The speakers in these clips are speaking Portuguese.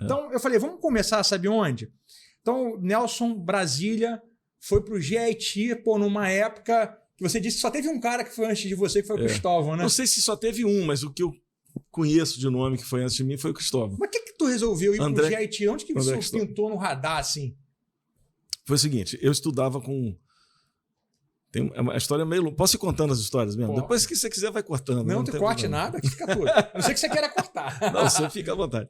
Então, eu falei, vamos começar, sabe onde? Então, Nelson, Brasília, foi pro GIT, pô, numa época que você disse que só teve um cara que foi antes de você, que foi o Cristóvão, né? Não sei se só teve um, mas o que eu conheço de nome que foi antes de mim foi o Cristóvão. Mas o que tu resolveu ir pro GIT? Onde que isso pintou no radar, assim? Foi o seguinte, eu estudava com... Tem uma história meio... Posso ir contando as histórias mesmo? Pô. Depois que você quiser, vai cortando. Não te corte nada, que fica tudo. Não sei que você queira cortar. Não, você fica à vontade.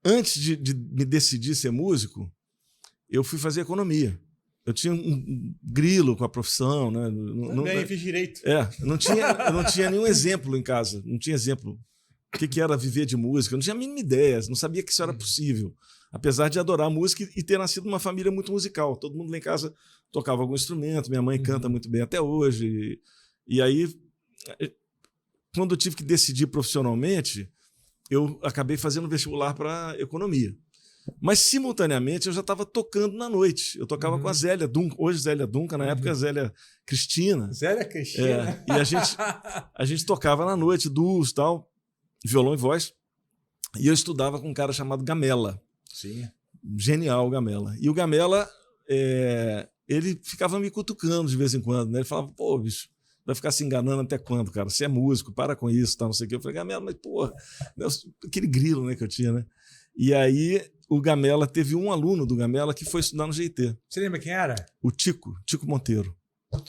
Antes de me decidir ser músico, eu fui fazer economia. Eu tinha um grilo com a profissão, né? Também fiz direito. Eu não tinha nenhum exemplo em casa. Não tinha exemplo. O que era viver de música. Eu não tinha a mínima ideia. Não sabia que isso era possível. Apesar de adorar música e ter nascido numa família muito musical. Todo mundo lá em casa tocava algum instrumento. Minha mãe canta muito bem até hoje. E aí, quando eu tive que decidir profissionalmente, eu acabei fazendo vestibular para economia. Mas, simultaneamente, eu já estava tocando na noite. Eu tocava com a Zélia Duncan, hoje Zélia Duncan, na época Zélia Cristina. Zélia Cristina. E a gente tocava na noite, duos, tal, violão e voz. E eu estudava com um cara chamado Gamela. Sim. Genial, o Gamela. E o Gamela, ele ficava me cutucando de vez em quando, né? Ele falava, pô, bicho, vai ficar se enganando até quando, cara? Você é músico, para com isso, tá, não sei o quê. Eu falei, Gamela, mas porra, aquele grilo, né, que eu tinha, né? E aí o Gamela, teve um aluno do Gamela que foi estudar no GIT. Você lembra quem era? O Tico Monteiro.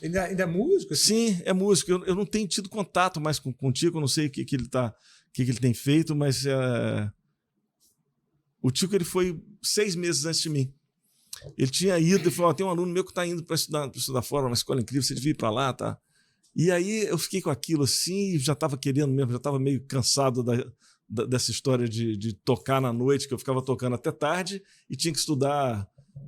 Ele ainda é músico? Assim? Sim, é músico. Eu não tenho tido contato mais com o Tico, eu não sei o que ele tem feito, mas o Tico, ele foi 6 meses antes de mim. Ele tinha ido e falou, tem um aluno meu que está indo para estudar fora, uma escola incrível, você devia ir para lá, tá? E aí eu fiquei com aquilo assim, já estava querendo mesmo, já estava meio cansado dessa história de tocar na noite, que eu ficava tocando até tarde e tinha que estudar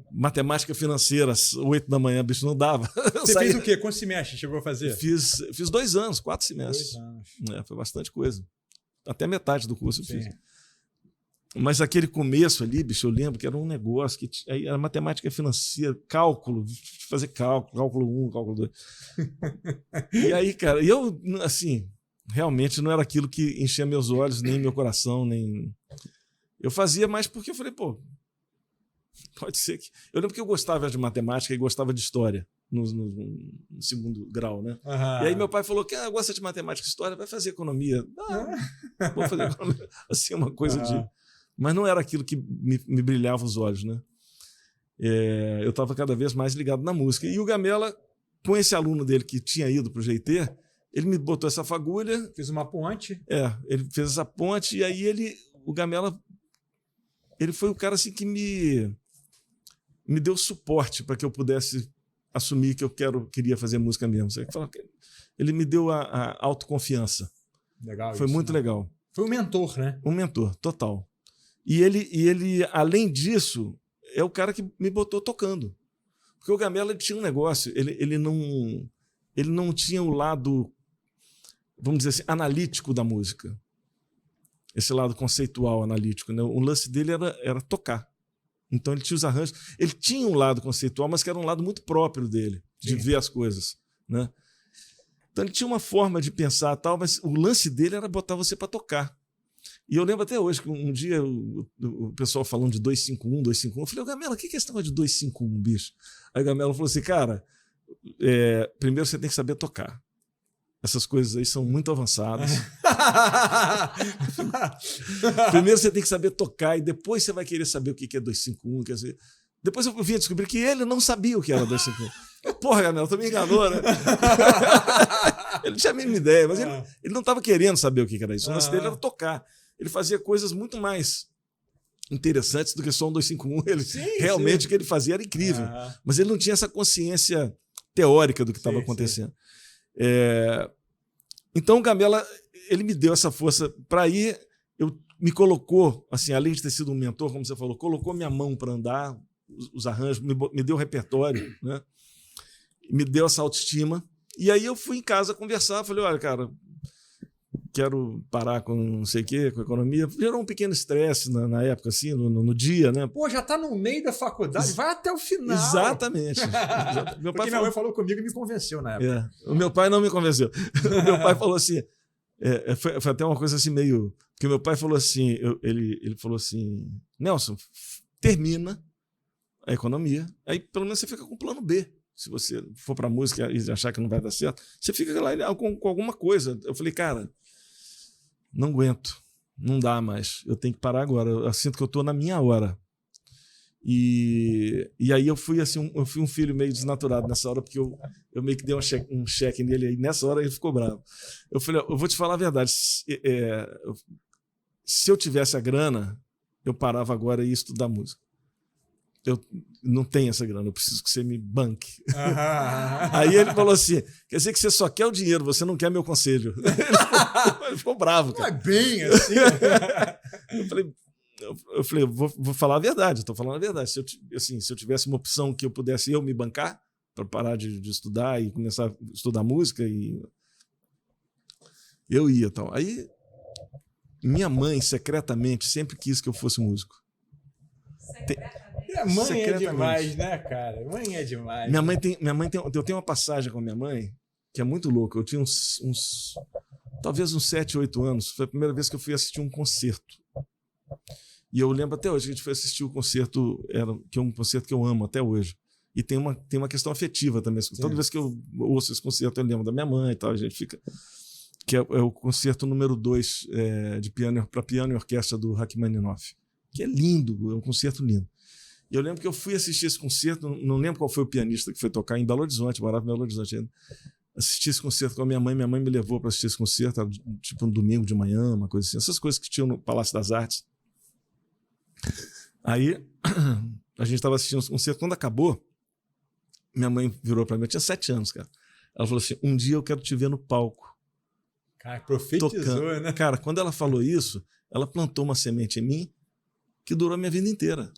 matemática financeira às 8 da manhã, bicho, não dava. Você fez o quê? Quantos semestres chegou a fazer? Fiz 2 anos, 4 semestres. 2 anos. Foi bastante coisa. Até metade do curso eu Sim. fiz. Mas aquele começo ali, bicho, eu lembro que era um negócio que era matemática financeira, cálculo, fazer cálculo 1, cálculo 2. E aí, cara, eu, assim, realmente não era aquilo que enchia meus olhos, nem meu coração, nem... Eu fazia mais porque eu falei, pô, pode ser que... Eu lembro que eu gostava de matemática e gostava de história no segundo grau, né? Uhum. E aí meu pai falou que gosta de matemática e história, vai fazer economia. Vou fazer economia. Assim, uma coisa de... Mas não era aquilo que me brilhava os olhos, né? Eu estava cada vez mais ligado na música. E o Gamela, com esse aluno dele que tinha ido para o GIT, ele me botou essa fagulha. Fiz uma ponte. Ele fez essa ponte e aí o Gamela, ele foi o cara assim que me deu suporte para que eu pudesse assumir que eu queria fazer música mesmo. Ele me deu a autoconfiança. Legal. Foi muito legal. Foi um mentor, né? Um mentor, total. E ele, além disso, é o cara que me botou tocando. Porque o Gamela, ele tinha um negócio, ele não tinha o lado, vamos dizer assim, analítico da música. Esse lado conceitual, analítico, né? O lance dele era tocar. Então ele tinha os arranjos. Ele tinha um lado conceitual, mas que era um lado muito próprio dele, de ver as coisas, né? Então ele tinha uma forma de pensar tal, mas o lance dele era botar você para tocar. E eu lembro até hoje que um dia o pessoal falando de 251, 251, eu falei, Gamela, o que é esse negócio de 251, bicho? Aí o Gamela falou assim, cara, primeiro você tem que saber tocar. Essas coisas aí são muito avançadas. Primeiro você tem que saber tocar e depois você vai querer saber o que é 251. Quer dizer, depois eu vim a descobrir que ele não sabia o que era 251. Porra, Gamela, tu me enganou, né? Ele não tinha a mínima ideia, mas ele não estava querendo saber o que era isso. O lance dele era tocar. Ele fazia coisas muito mais interessantes do que só um 251. Realmente o que ele fazia era incrível. Mas ele não tinha essa consciência teórica do que estava acontecendo. Então o Gamela, ele me deu essa força para ir, me colocou, assim, além de ter sido um mentor, como você falou, colocou minha mão para andar, os arranjos, me deu repertório, né? Me deu essa autoestima. E aí eu fui em casa conversar, falei, olha, cara, quero parar com não sei o quê, com economia. Gerou um pequeno estresse na época, assim, no dia, né? Pô, já tá no meio da faculdade, vai até o final. Exatamente. Minha mãe falou comigo e me convenceu na época. O meu pai não me convenceu. O meu pai falou assim, Foi até uma coisa assim meio... Porque meu pai falou assim, ele falou assim, Nelson, termina a economia, aí pelo menos você fica com plano B. Se você for para música e achar que não vai dar certo, você fica lá com alguma coisa. Eu falei, cara, não aguento, não dá mais, eu tenho que parar agora. Eu sinto que eu estou na minha hora. E aí eu fui assim, eu fui um filho meio desnaturado nessa hora, porque eu meio que dei um cheque nele, e nessa hora ele ficou bravo. Eu falei, eu vou te falar a verdade, se eu tivesse a grana, eu parava agora e ia estudar música. Eu não tenho essa grana, eu preciso que você me banque. Aí ele falou assim, quer dizer que você só quer o dinheiro, você não quer meu conselho. Ele ficou bravo, cara. Não é bem assim. Eu falei, vou falar a verdade, estou falando a verdade. Se eu tivesse uma opção que eu pudesse me bancar para parar de estudar e começar a estudar música, eu ia. Então. Aí minha mãe secretamente sempre quis que eu fosse músico. Mãe é demais, né, cara? Mãe é demais. Eu tenho uma passagem com a minha mãe que é muito louca. Eu tinha talvez uns 7, 8 anos. Foi a primeira vez que eu fui assistir um concerto. E eu lembro até hoje que a gente foi assistir o concerto, que é um concerto que eu amo até hoje. E tem uma questão afetiva também. Sim. Toda vez que eu ouço esse concerto, eu lembro da minha mãe e tal. A gente fica... Que é o concerto número 2 para piano e orquestra do Rachmaninoff. Que é lindo, é um concerto lindo. E eu lembro que eu fui assistir esse concerto, não lembro qual foi o pianista que foi tocar em Belo Horizonte, morava em Belo Horizonte ainda. Assisti esse concerto com a minha mãe me levou para assistir esse concerto, era tipo um domingo de manhã, uma coisa assim, essas coisas que tinham no Palácio das Artes. Aí a gente estava assistindo esse concerto, quando acabou, minha mãe virou para mim, eu tinha 7 anos, cara. Ela falou assim, um dia eu quero te ver no palco. Cara, profetizou, tocando. Né? Cara, quando ela falou isso, ela plantou uma semente em mim que durou a minha vida inteira.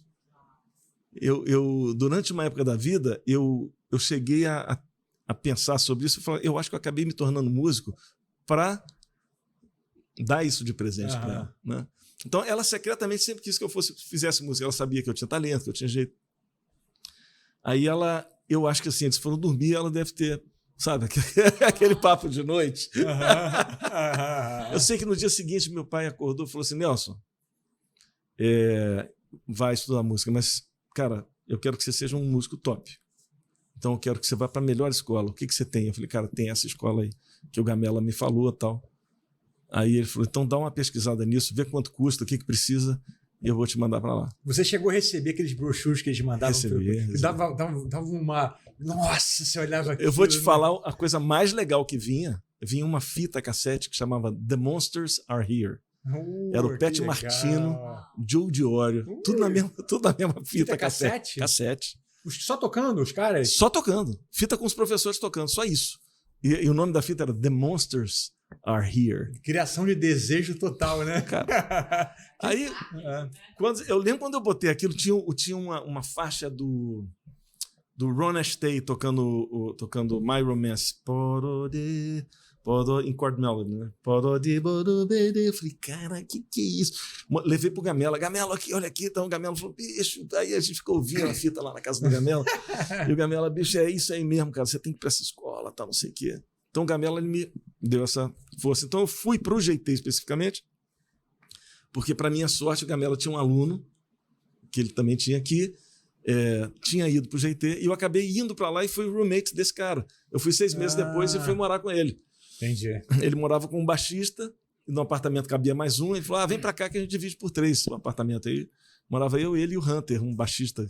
Durante uma época da vida, eu cheguei a pensar sobre isso. Eu acho que eu acabei me tornando músico para dar isso de presente para ela. Né? Então, ela secretamente sempre quis que eu fizesse música. Ela sabia que eu tinha talento, que eu tinha jeito. Aí eu acho que assim, eles foram dormir, ela deve ter, sabe, aquele papo de noite. Eu sei que no dia seguinte meu pai acordou e falou assim, Nelson, vai estudar música, mas, cara, eu quero que você seja um músico top. Então eu quero que você vá para a melhor escola. O que você tem? Eu falei, cara, tem essa escola aí, que o Gamella me falou e tal. Aí ele falou, então dá uma pesquisada nisso, vê quanto custa, o que precisa, e eu vou te mandar para lá. Você chegou a receber aqueles brochures que eles mandavam? Recebi. Dava uma... Nossa, você olhava aquilo. Eu vou te falar a coisa mais legal que vinha uma fita cassete que chamava The Monsters Are Here. Era o Pet Martino, Joe Diorio, tudo na mesma fita cassete. Só tocando, os caras? Só tocando. Fita com os professores tocando, só isso. E o nome da fita era The Monsters Are Here. Criação de desejo total, né? Cara. Aí, eu lembro quando eu botei aquilo, tinha uma faixa do Ron Astley tocando My Romance. Em chord melody, né? Eu falei, cara, que é isso? Levei pro Gamella, aqui, olha aqui. Então o Gamella falou, bicho, aí a gente ficou ouvindo a fita lá na casa do Gamella. E o Gamella, bicho, é isso aí mesmo, cara, você tem que ir pra essa escola, tal, não sei o quê. Então o Gamella, ele me deu essa força. Então eu fui pro GT especificamente, porque para minha sorte o Gamella tinha um aluno, que ele também tinha aqui, tinha ido pro GT, e eu acabei indo para lá e fui roommate desse cara. Eu fui 6 meses depois e fui morar com ele. Entendi. Ele morava com um baixista, e no apartamento cabia mais um. Ele falou, vem pra cá que a gente divide por 3 o apartamento aí. Morava eu, ele e o Hunter, um baixista